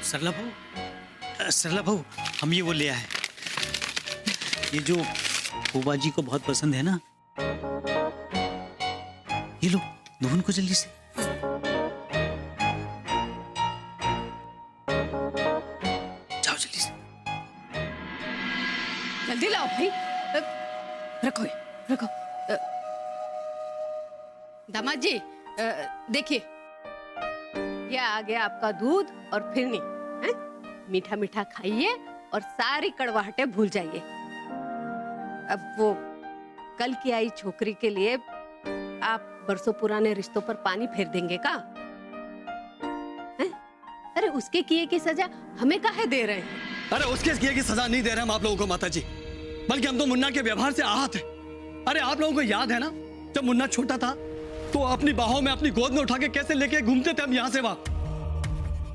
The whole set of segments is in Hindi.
सरला बहू, हम ये वो ले आए, ये जो फूफा जी को बहुत पसंद है ना, ये लो, दो उनको जल्दी से। जाओ जल्दी से, जल्दी लाओ भाई। रखो ये, रखो। दामाद जी, देखिए, ये आ गया आपका दूध और फिरनी। मीठा मीठा खाइए और सारी कड़वाहटें भूल जाइए। अब वो कल की आई छोकरी के लिए आप बरसों पुराने रिश्तों पर पानी फेर देंगे का? अरे उसके किए की सजा हमें काहे दे रहे हैं? अरे उसके किए की सजा नहीं दे रहे हम आप लोगों को माता जी, बल्कि हम तो मुन्ना के व्यवहार से आहत हैं। अरे आप लोगों को याद है ना, जब मुन्ना छोटा था तो अपनी बाहों में, अपनी गोद में उठा के कैसे लेके घूमते थे हम यहाँ से वहां।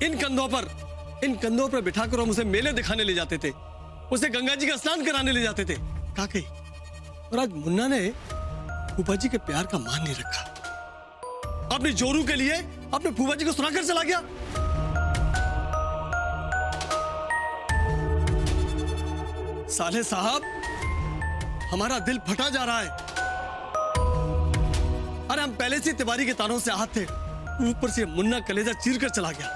इन कंधों पर बिठाकर हम उसे मेले दिखाने ले जाते थे, उसे गंगा जी का स्नान कराने ले जाते थे। काकी, और आज मुन्ना ने फूफा जी के प्यार का मान नहीं रखा। अपनी जोरू के लिए अपने फूफा जी को सुनाकर चला गया। साले साहब, हमारा दिल फटा जा रहा है। अरे हम पहले से तिवारी के तानों से आहत थे, ऊपर से मुन्ना कलेजा चीर कर चला गया।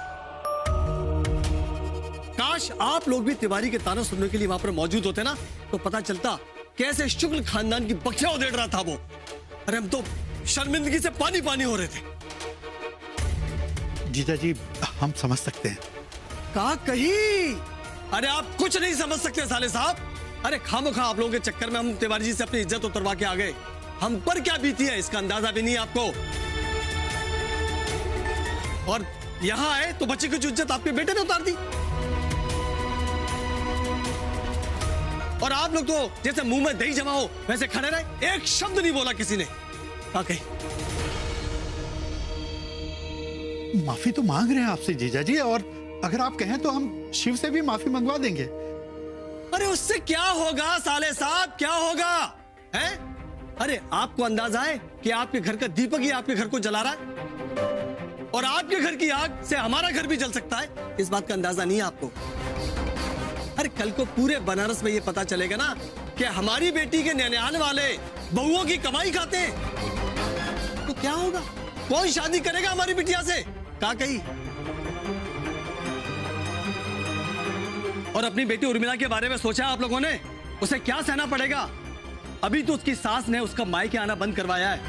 काश आप लोग भी तिवारी के तानों सुनने के लिए वहां पर मौजूद होते ना, तो पता चलता कैसे शुक्ल खानदान की बख्शियां उधेड़ रहा था वो। अरे हम तो शर्मिंदगी से पानी पानी हो रहे थे। जीजा जी, हम समझ सकते हैं। कहा कहीं, अरे आप कुछ नहीं समझ सकते साले साहब। अरे खामोखा आप लोगों के चक्कर में हम तिवारी जी से अपनी इज्जत उतरवा के आ गए। हम पर क्या बीती है इसका अंदाजा भी नहीं आपको। और यहां आए तो बच्चे की जो इज्जत आपके बेटे ने उतार दी। और आप लोग तो जैसे मुंह में दही जमा हो वैसे खड़े रहे, एक शब्द नहीं बोला किसी ने। कहीं माफी तो मांग रहे हैं आपसे जीजा जी, और अगर आप कहें तो हम शिव से भी माफी मंगवा देंगे। अरे उससे क्या होगा साले साहब, क्या होगा हैं? अरे आपको अंदाजा है कि आपके घर का दीपक ही आपके घर को जला रहा है, और आपके घर की आग से हमारा घर भी जल सकता है, इस बात का अंदाजा नहीं है आपको। अरे कल को पूरे बनारस में ये पता चलेगा ना कि हमारी बेटी के ननिहाल वाले बहुओं की कमाई खाते हैं, तो क्या होगा? कौन शादी करेगा हमारी बिटिया से? कहा कही। और अपनी बेटी उर्मिला के बारे में सोचा आप लोगों ने? उसे क्या सहना पड़ेगा? अभी तो उसकी सास ने उसका मायके आना बंद करवाया है।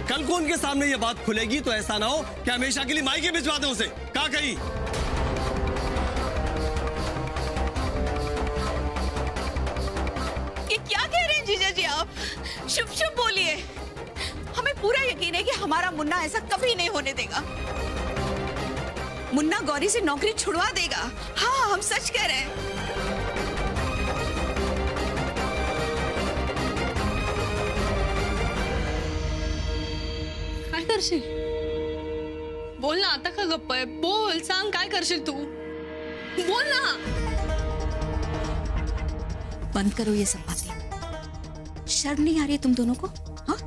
कल को उनके सामने ये बात खुलेगी तो ऐसा ना हो कि हमेशा के लिए मायके भिजवा दे उसे। कहा कही। ये क्या कह रहे हैं जीजा जी आप? शुभ शुभ बोलिए। हमें पूरा यकीन है कि हमारा मुन्ना ऐसा कभी नहीं होने देगा। मुन्ना गौरी से नौकरी छुड़वा देगा। हाँ, हम सच कह रहे हैं। काय करशील? बोल ना, आता का गप्प आहे? बोल, सांग काय करशील तू? बोल ना। बंद करो ये सब बातें। शर्म नहीं आ रही है तुम दोनों को? हाँ,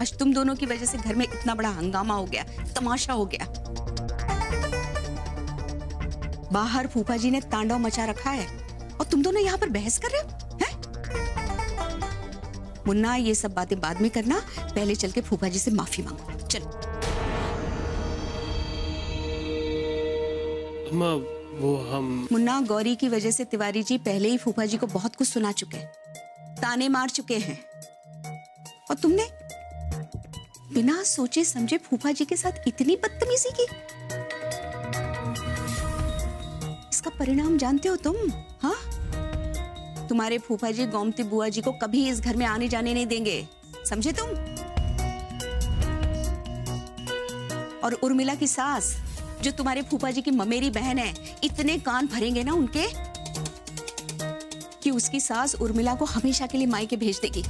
आज तुम दोनों की वजह से घर में इतना बड़ा हंगामा हो गया, तमाशा हो गया। बाहर फूफा जी ने तांडव मचा रखा है और तुम दोनों यहाँ पर बहस कर रहे हो? हैं? मुन्ना, ये सब बातें बाद में करना, पहले चल के फूफा जी से माफी मांगो। चलो। वो हम मुन्ना, गौरी की वजह से तिवारी जी पहले ही फूफा जी को बहुत कुछ सुना चुके हैं, ताने मार चुके हैं, और तुमने बिना सोचे समझे फूफा जी के साथ इतनी बदतमीजी की। इसका परिणाम जानते हो तुम? हाँ, तुम्हारे फूफा जी गोमती बुआ जी को कभी इस घर में आने जाने नहीं देंगे, समझे तुम? और उर्मिला की सास, जो तुम्हारे फूफा जी की ममेरी बहन है, इतने कान भरेंगे ना उनके कि उसकी सास उर्मिला को हमेशा के लिए मायके भेज देगी।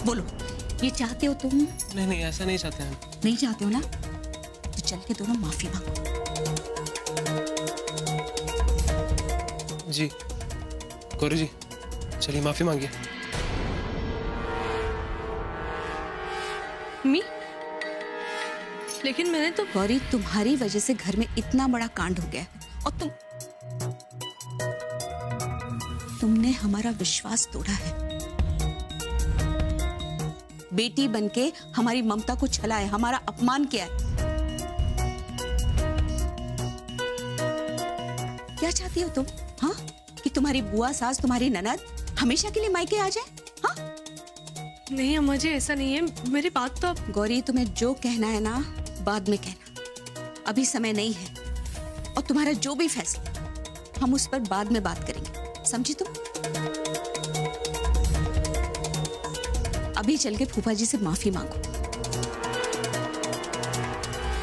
बोलो, ये चाहते हो तुम? नहीं, ऐसा नहीं चाहते हैं। नहीं चाहते हो ना, तो चल के दोनों माफी मांगो। जी गौरी जी, चलिए माफी मांगिए। मी लेकिन मैंने तो गौरी, तुम्हारी वजह से घर में इतना बड़ा कांड हो गया है और तुमने हमारा विश्वास तोड़ा है। बेटी बनके हमारी ममता को छला है, हमारा अपमान किया है। क्या चाहती हो तुम? हाँ, कि तुम्हारी बुआ सास, तुम्हारी ननद हमेशा के लिए मायके आ जाए? हाँ? नहीं अम्मा जी, ऐसा नहीं है। मेरी बात तो गौरी, तुम्हें जो कहना है ना बाद में कहना, अभी समय नहीं है। और तुम्हारा जो भी फैसला, हम उस पर बाद में बात करेंगे, समझी तुम? अभी चल के फूफा जी से माफी मांगो।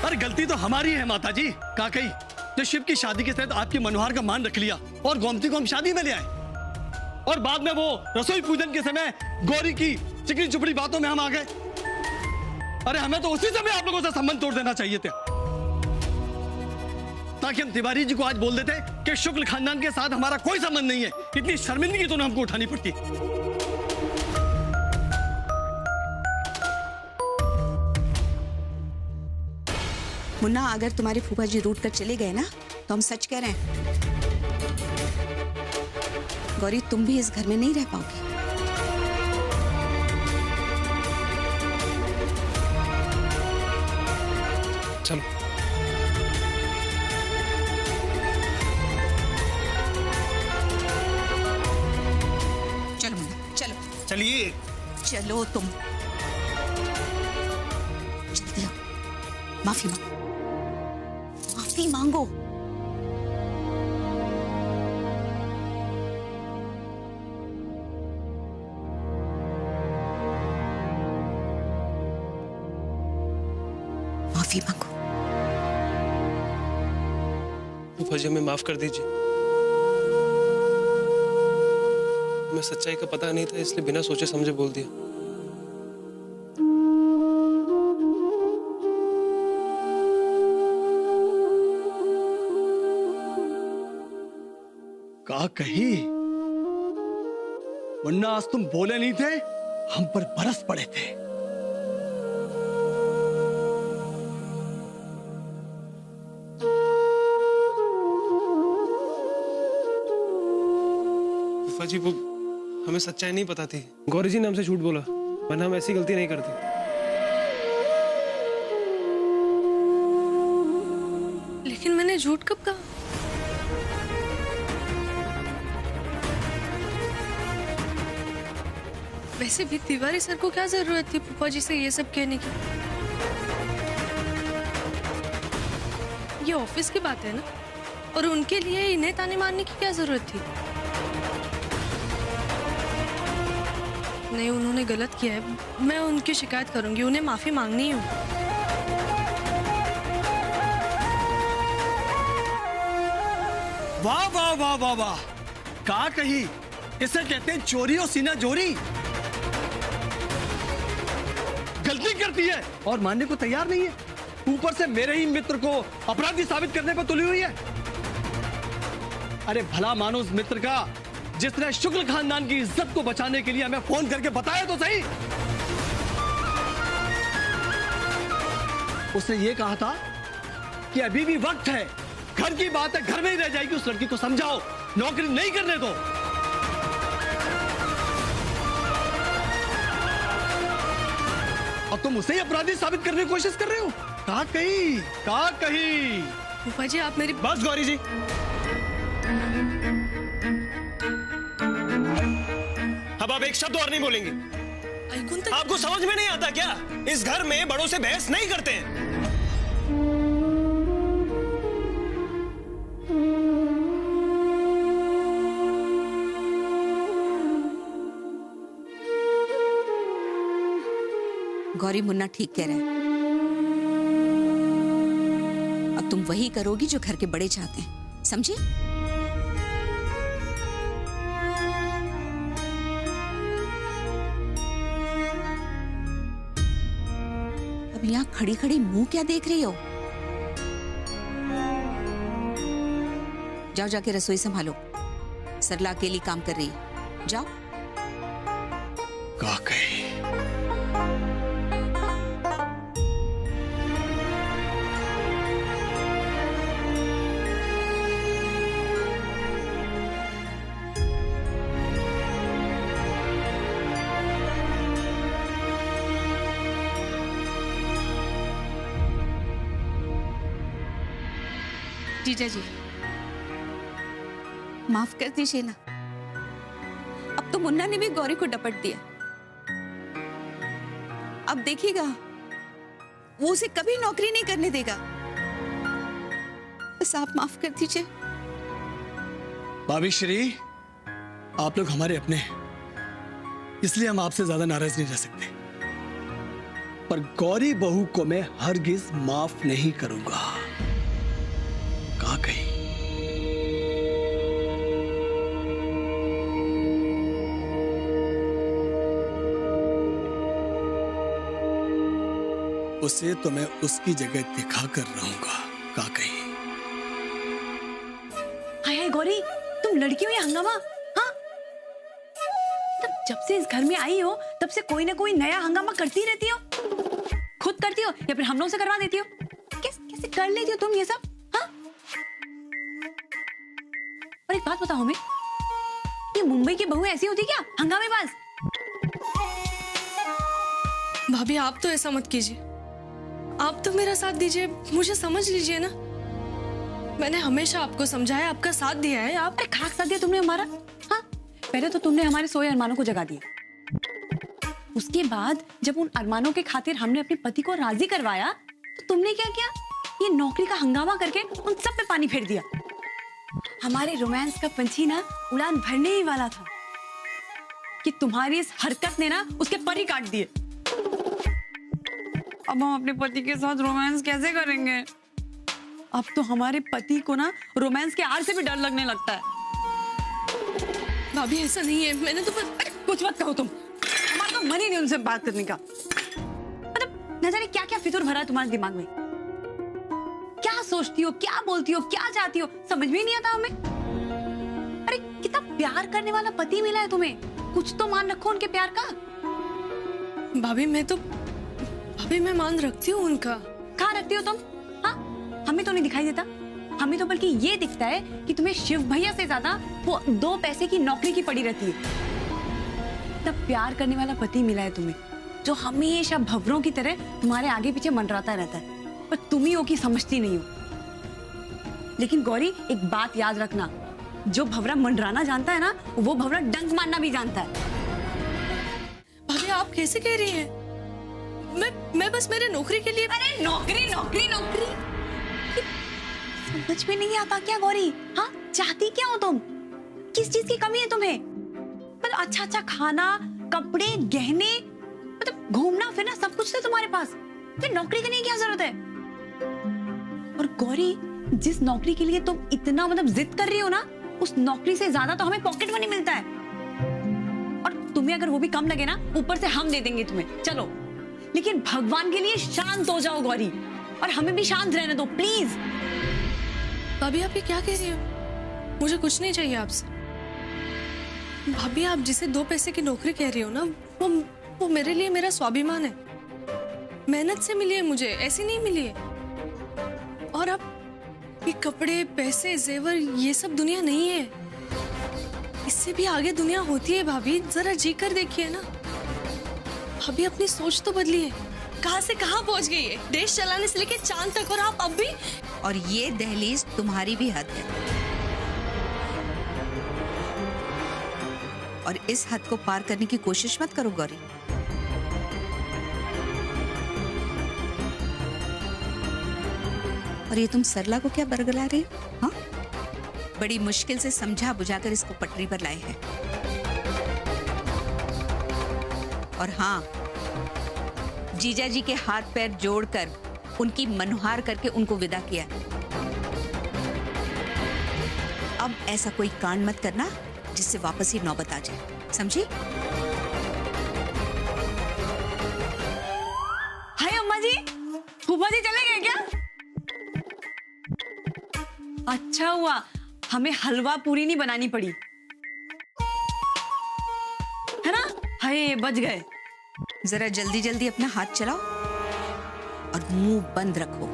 अरे गलती तो हमारी है माताजी। काकई, जो शिव की शादी के तहत आपके मनोहर का मान रख लिया और गोमती को हम शादी में ले आए, और बाद में वो रसोई पूजन के समय गौरी की चिकनी चुपड़ी बातों में हम आ गए। अरे हमें तो उसी समय आप लोगों से संबंध तोड़ देना चाहिए थे, ताकि हम तिवारी जी को आज बोल देते कि शुक्ल खानदान के साथ हमारा कोई संबंध नहीं है। इतनी शर्मिंदगी तो हमको उठानी पड़ती। मुन्ना, अगर तुम्हारे फूफा जी रूठ कर चले गए ना तो हम सच कह रहे हैं, गौरी तुम भी इस घर में नहीं रह पाओगी। चलो चलो मुन्ना, चलो चलिए। चलो तुम जल्दी आओ, माफी मांगो, माफी मांगो। माफी मांगो। फूफा जी, हमें माफ कर दीजिए। मैं सच्चाई का पता नहीं था, इसलिए बिना सोचे समझे बोल दिया। का कही वरना आज तुम बोले नहीं थे, हम पर बरस पड़े थे। फूफा जी, वो हमें सच्चाई नहीं पता थी। गौरी जी ने हमसे झूठ बोला, वरना हम ऐसी गलती नहीं करते। लेकिन मैंने झूठ कब कहा? वैसे भी तिवारी सर को क्या जरूरत थी फूफा जी से ये सब कहने की? ये ऑफिस की बात है ना, और उनके लिए इन्हें ताने मारने की क्या जरूरत थी? नहीं, उन्होंने गलत किया है। मैं उनकी शिकायत करूंगी, उन्हें माफी मांगनी है। वाह वाह वाह वाह वाह, का कही इसे कहते हैं चोरी और सीना जोरी। गलती करती है और मानने को तैयार नहीं है, ऊपर से मेरे ही मित्र को अपराधी साबित करने पर तुली हुई है। अरे भला मानो उस मित्र का जिसने शुक्ल खानदान की इज्जत को बचाने के लिए हमें फोन करके बताया तो सही। उसने ये कहा था कि अभी भी वक्त है, घर की बात है घर में ही रह जाएगी, उस लड़की को समझाओ, नौकरी नहीं करने दो। और तुम उसे ही अपराधी साबित करने की कोशिश कर रहे हो। कहा कही फूफा जी, आप मेरी बस गौरी जी, अब आप एक शब्द और नहीं बोलेंगे। आपको समझ में नहीं आता क्या? इस घर में बड़ों से बहस नहीं करते हैं। गौरी, मुन्ना ठीक कह रहा है। अब तुम वही करोगी जो घर के बड़े चाहते हैं, समझे? अब यहाँ खड़ी खड़ी मुंह क्या देख रही हो? जाओ, जाके रसोई संभालो। सरला अकेली काम कर रही है, जाओ। जीजा जी, माफ कर दीजिए ना, अब तो मुन्ना ने भी गौरी को डपट दिया। अब देखिएगा वो उसे कभी नौकरी नहीं करने देगा। बस आप माफ कर दीजिए। भाभी श्री, आप लोग हमारे अपने हैं, इसलिए हम आपसे ज्यादा नाराज नहीं रह सकते। पर गौरी बहू को मैं हरगिज माफ नहीं करूंगा। कहा कहीं उसे तो मैं उसकी जगह दिखाकर रहूंगा। कहा कहीं हाय हाय गौरी, तुम लड़की हो या हंगामा? हाँ, जब से इस घर में आई हो तब से कोई ना कोई नया हंगामा करती रहती हो। खुद करती हो या फिर हम लोग से करवा देती हो? कैसे कर लेती हो तुम ये सब? हाँ? और एक बात बताओ हमें, ये मुंबई की बहू ऐसी होती क्या, हंगामेबाज? भाभी आप तो ऐसा मत कीजिए, आप तो मेरा साथ दीजिए, मुझे समझ लीजिए ना। मैंने हमेशा आपको समझाया, आपका साथ दिया है। आप अरे खाक साथ दिया तुमने हमारा? हाँ, पहले तो तुमने हमारे सोए अरमानों को जगा दिया। उसके बाद जब उन अरमानों के खातिर हमने अपने पति को राजी करवाया तो तुमने क्या किया? ये नौकरी का हंगामा करके उन सब पे पानी फेर दिया। हमारे रोमांस का पंछी ना उड़ान भरने ही वाला था कि तुम्हारी इस हरकत ने ना उसके पर ही काट दिए। अब हम अपने पति के साथ रोमांस कैसे करेंगे? अब तो हमारे पति को ना रोमांस के आड़ से भी डर लगने लगता है। भाभी ऐसा नहीं है, मैंने तो कुछ मत कहो तुम, हमारा तो मन ही नहीं उनसे बात करने का। मतलब न जाने क्या क्या फितूर भरा है तुम्हारे दिमाग में। क्या सोचती हो, क्या बोलती हो, क्या चाहती हो, समझ में नहीं आता हमें। अरे कितना प्यार करने वाला पति मिला है तुम्हें, कुछ तो मान रखो उनके प्यार का। भाभी मैं मान रखती हूँ उनका। कहाँ रखती हो तुम? हाँ, हमें तो नहीं दिखाई देता। हमें तो बल्कि ये दिखता है कि तुम्हें शिव भैया से ज्यादा वो 2 पैसे की नौकरी की पड़ी रहती है। तब प्यार करने वाला पति मिला है तुम्हें, जो हमेशा भंवरों की तरह तुम्हारे आगे पीछे मंडराता रहता है, पर तुम ही हो कि समझती नहीं हो। लेकिन गौरी एक बात याद रखना, जो भंवरा मंडराना जानता है ना, वो भंवरा डंक मारना भी जानता है। भाभी आप कैसे कह रही हैं? मैं बस मेरे नौकरी के लिए। अरे नौकरी नौकरी नौकरी, समझ में नहीं आता क्या गौरी? हाँ, चाहती क्या हो तुम? किस चीज की कमी है तुम्हें? मतलब अच्छा खाना, कपड़े, गहने, मतलब घूमना फिरना सब कुछ तो तुम्हारे पास, फिर नौकरी करने की क्या जरूरत है? और गौरी, जिस नौकरी के लिए तुम इतना मतलब जिद कर रही हो ना, उस नौकरी से ज्यादा तो हमें पॉकेट मनी मिलता है। और तुम्हें अगर वो भी कम लगे ना, ऊपर से हम दे देंगे तुम्हें। चलो, लेकिन भगवान के लिए शांत हो जाओ गौरी, और हमें भी शांत रहने दो प्लीज। भाभी आप ये क्या कह रही हो? मुझे कुछ नहीं चाहिए आपसे। भाभी आप जिसे 2 पैसे की नौकरी कह रही हो ना, वो मेरे लिए मेरा स्वाभिमान है। मेहनत से मिली है मुझे, ऐसी नहीं मिली है। और अब ये कपड़े, पैसे, जेवर, ये सब दुनिया नहीं है। इससे भी आगे दुनिया होती है भाभी, जरा जी कर देखिए ना। भाभी अपनी सोच तो बदलिए। कहां से कहां पहुंच गई है, देश चलाने से लेके चांद तक, और आप अब भी। और ये दहलीज तुम्हारी भी हद है, और इस हद को पार करने की कोशिश मत करो गौरी। और ये तुम सरला को क्या बरगला रही हो? हाँ, बड़ी मुश्किल से समझा बुझाकर इसको पटरी पर लाए हैं। और हाँ, जीजा जी के हाथ पैर जोड़कर उनकी मनुहार करके उनको विदा किया। अब ऐसा कोई कांड मत करना जिससे वापस ही नौबत आ जाए, समझी? हाय अम्मा जी, फूफा जी चले गए क्या? अच्छा हुआ हमें हलवा पूरी नहीं बनानी पड़ी, है ना? हाय बच गए। जरा जल्दी जल्दी अपना हाथ चलाओ और मुंह बंद रखो।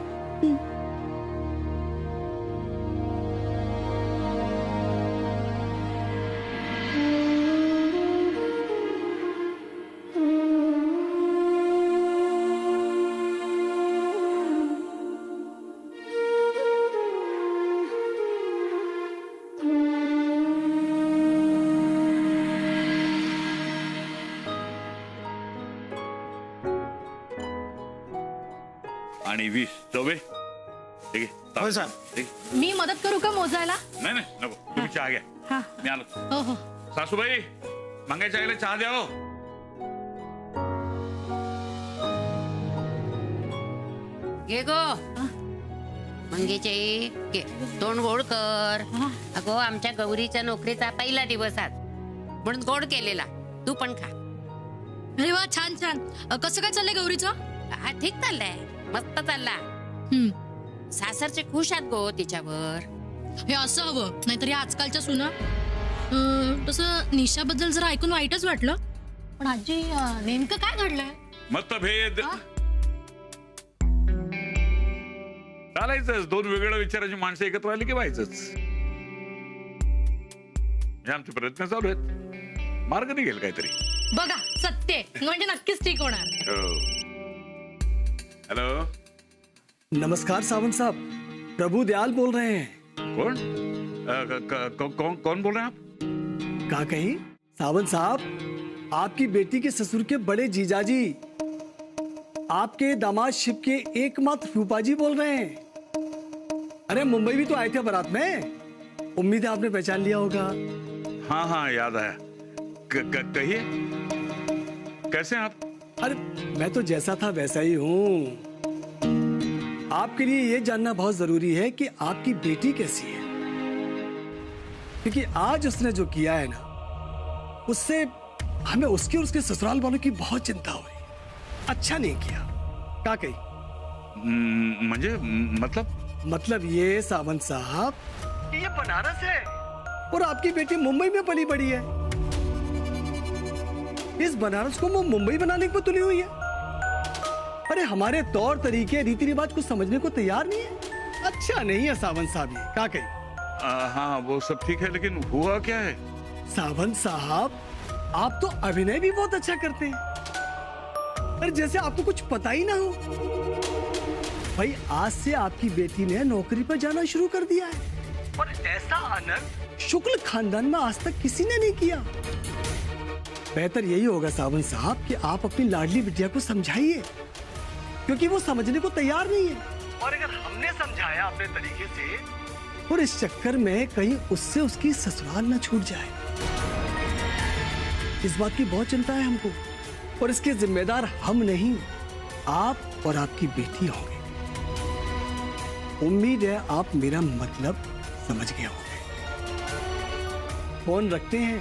आणि 20 चौबे. ठीक आहे. हो सर. ठीक. मी मदत करू का मोजायला? नाही नाही नको, तुम्ही चहा घ्या. हा. मी आलो. हो हो. सासूबाई मंगाईच्या आईला चहा द्या हो. घे गो मंगेचे घे, तोंड गोड कर. अगो आमच्या गौरीच्या नोकरीचा पहिला दिवस आज म्हणून गोड केलेला, तू पण खा. अरे वा, छान छान. कसं काय चाललंय गौरीचं? हा ठीक चाललंय, मस्त चालला. सासरचे खुश आहेत गो तिच्यावर. हे असं हवं, नाहीतर या आजकालच्या सुना. तसं निशाबद्दल जरा ऐकून वाईटच वाटलं. पण आजी नेमकं काय घडलंय? मतभेद चालायचंच. दोन वेगवेगळ्या विचाराची माणसं एकत्र आली की व्हायचंच. हे आमचे प्रयत्न चालू आहेत, मार्ग निघेल काहीतरी. बघा, सत्य म्हणजे नक्कीच ठीक होणार. हेलो. नमस्कार सावंत साहब, प्रभु दयाल बोल रहे हैं. कौन? कौन बोल रहे हैं आप? का कहीं सावंत साहब, आपकी बेटी के ससुर के बड़े जीजाजी, आपके दामाद शिव के एकमात्र फूफाजी बोल रहे हैं. अरे मुंबई भी तो आए थे बारात में, उम्मीद है आपने पहचान लिया होगा. हाँ हाँ याद आया. कहिए कैसे हैं आप? अरे मैं तो जैसा था वैसा ही हूँ. आपके लिए ये जानना बहुत जरूरी है कि आपकी बेटी कैसी है, क्योंकि आज उसने जो किया है ना, उससे हमें उसके और उसके ससुराल वालों की बहुत चिंता हुई. अच्छा नहीं किया. का कही? मुझे मतलब ये सावंत साहब, ये बनारस है और आपकी बेटी मुंबई में पली बड़ी है. इस बनारस को वो मुंबई बनाने पर तुली हुई है. अरे हमारे तौर तरीके रीति रिवाज को समझने को तैयार नहीं है. अच्छा नहीं है सावंत साहब ये. का कही? हाँ वो सब ठीक है, लेकिन हुआ क्या है? सावंत साहब, आप तो अभिनय भी बहुत अच्छा करते हैं. अरे जैसे आपको कुछ पता ही ना हो. भाई आज से आपकी बेटी ने नौकरी पर जाना शुरू कर दिया है, और ऐसा आनंद शुक्ल खानदान में आज तक किसी ने नहीं किया. बेहतर यही होगा सावंत साहब कि आप अपनी लाडली बिटिया को समझाइए, क्योंकि वो समझने को तैयार नहीं है. और अगर हमने समझाया अपने तरीके से, और इस चक्कर में कहीं उससे उसकी ससुराल न छूट जाए. इस बात की बहुत चिंता है हमको, और इसके जिम्मेदार हम नहीं, आप और आपकी बेटी होंगे. उम्मीद है आप मेरा मतलब समझ गए होंगे. फोन रखते हैं.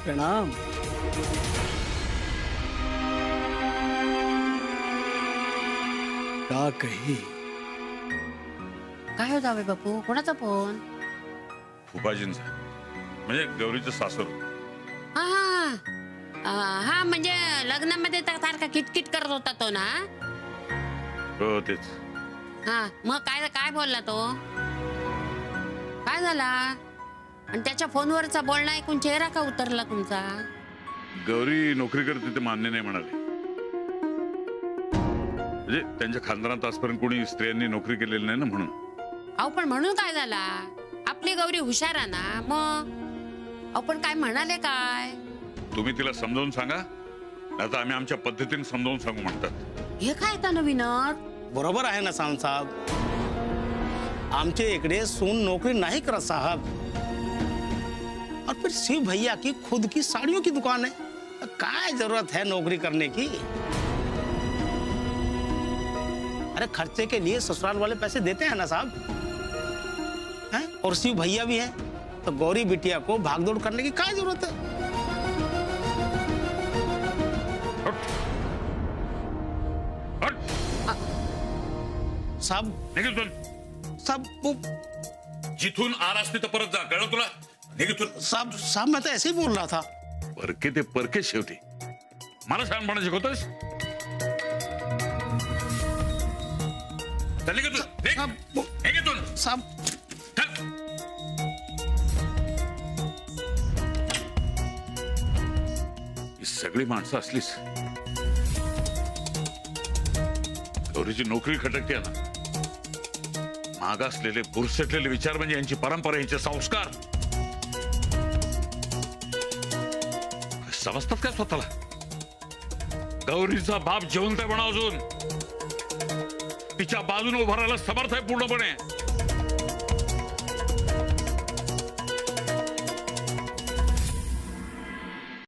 प्रणाम. का कही? काय हो जावे बापू, कोणाचा फोन? फुफाजींचा, म्हणजे गौरीचं सासर. हा म्हणजे लग्नामध्ये सारखा किटकिट करत होता तो ना. हो तेच. हा मग काय बोलला तो? काय झाला? आणि त्याच्या फोनवरचा बोलणं ऐकून चेहरा का उतरला तुमचा? गौरी नोकरी करते ते मान्य नाही म्हणाले. म्हणजे त्यांच्या खानदानात आजपर्यंत कोणी स्त्रियांनी नोकरी केलेली नाही ना, म्हणून. अहो पण म्हणून काय झाला? आपली गौरी हुशार आहे ना. मग आपण काय म्हणाले काय? तुम्ही तिला समजावून सांगा, नाहीतर आम्ही आमच्या पद्धतीने समजावून सांगू म्हणतात. हे काय आता नवीनच? बरोबर आहे ना सावंत साहब. आमचे इकडे सून नौकरी नहीं करत साहब, और फिर शिव भैया की खुद की साड़ियों की दुकान है. काय जरूरत है नौकरी करने की? अरे खर्चे के लिए ससुराल वाले पैसे देते हैं ना साहब, हैं? और शिव भैया भी है, तो गौरी बिटिया को भागदौड़ करने की क्या जरूरत है? साहब साहब वो जिथून आलास तिथं परत जा, कळलं तुला? निघितून. साहब मैं तो ऐसे ही बोल रहा था. परके ते परके शेवटी मला शहाणपणा शिकवतोस? चल निघितून. निघितून. साहब ही सगळी माणसं असलीच. गौरीची नोकरी खटकते ना. मागासलेले बुरसटलेले विचार म्हणजे यांची परंपरा, यांचे संस्कार. समजतात काय स्वतःला? गौरीचा बाप जिवंत आहे म्हणा अजून. तिच्या बाजूने उभं राहायला समर्थ आहे पूर्णपणे.